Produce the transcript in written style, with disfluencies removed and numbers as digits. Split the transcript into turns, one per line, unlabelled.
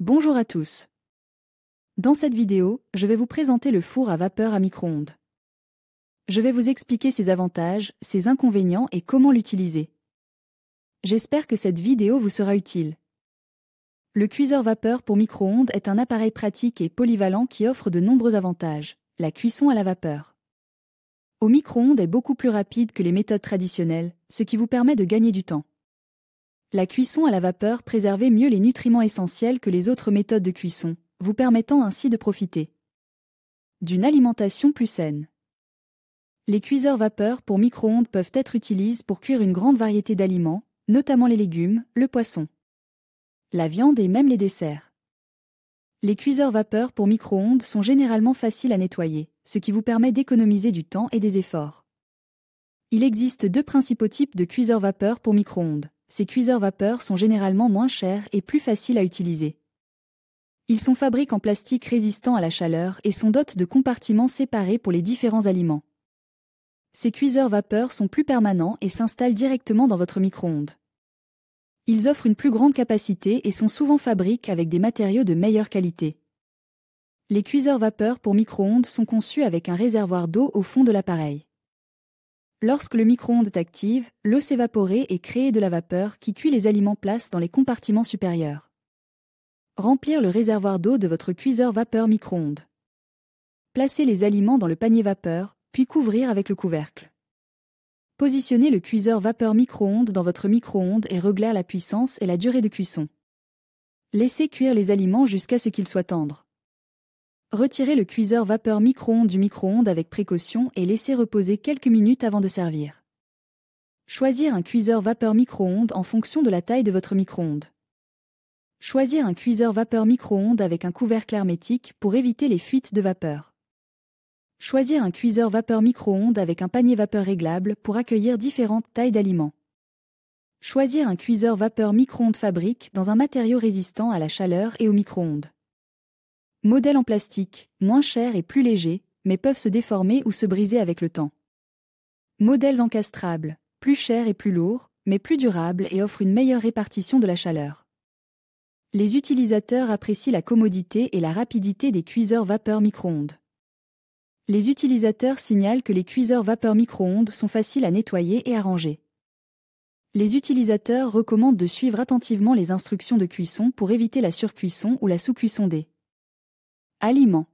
Bonjour à tous. Dans cette vidéo, je vais vous présenter le four à vapeur à micro-ondes. Je vais vous expliquer ses avantages, ses inconvénients et comment l'utiliser. J'espère que cette vidéo vous sera utile. Le cuiseur vapeur pour micro-ondes est un appareil pratique et polyvalent qui offre de nombreux avantages. La cuisson à la vapeur. Au micro-ondes est beaucoup plus rapide que les méthodes traditionnelles, ce qui vous permet de gagner du temps. La cuisson à la vapeur préserve mieux les nutriments essentiels que les autres méthodes de cuisson, vous permettant ainsi de profiter d'une alimentation plus saine. Les cuiseurs vapeur pour micro-ondes peuvent être utilisés pour cuire une grande variété d'aliments, notamment les légumes, le poisson, la viande et même les desserts. Les cuiseurs vapeur pour micro-ondes sont généralement faciles à nettoyer, ce qui vous permet d'économiser du temps et des efforts. Il existe deux principaux types de cuiseurs vapeur pour micro-ondes. Ces cuiseurs vapeur sont généralement moins chers et plus faciles à utiliser. Ils sont fabriqués en plastique résistant à la chaleur et sont dotés de compartiments séparés pour les différents aliments. Ces cuiseurs vapeur sont plus permanents et s'installent directement dans votre micro-ondes. Ils offrent une plus grande capacité et sont souvent fabriqués avec des matériaux de meilleure qualité. Les cuiseurs vapeur pour micro-ondes sont conçus avec un réservoir d'eau au fond de l'appareil. Lorsque le micro-ondes est actif, l'eau s'évapore et crée de la vapeur qui cuit les aliments place dans les compartiments supérieurs. Remplir le réservoir d'eau de votre cuiseur vapeur micro-ondes. Placez les aliments dans le panier vapeur, puis couvrir avec le couvercle. Positionnez le cuiseur vapeur micro-ondes dans votre micro-ondes et réglez la puissance et la durée de cuisson. Laissez cuire les aliments jusqu'à ce qu'ils soient tendres. Retirez le cuiseur vapeur micro-ondes du micro-ondes avec précaution et laissez reposer quelques minutes avant de servir. Choisir un cuiseur vapeur micro-ondes en fonction de la taille de votre micro-ondes. Choisir un cuiseur vapeur micro-ondes avec un couvercle hermétique pour éviter les fuites de vapeur. Choisir un cuiseur vapeur micro-ondes avec un panier vapeur réglable pour accueillir différentes tailles d'aliments. Choisir un cuiseur vapeur micro-ondes fabrique dans un matériau résistant à la chaleur et au micro-ondes. Modèles en plastique, moins chers et plus légers, mais peuvent se déformer ou se briser avec le temps. Modèles encastrables, plus chers et plus lourds, mais plus durables et offrent une meilleure répartition de la chaleur. Les utilisateurs apprécient la commodité et la rapidité des cuiseurs vapeur micro-ondes. Les utilisateurs signalent que les cuiseurs vapeur micro-ondes sont faciles à nettoyer et à ranger. Les utilisateurs recommandent de suivre attentivement les instructions de cuisson pour éviter la surcuisson ou la sous-cuisson des aliments.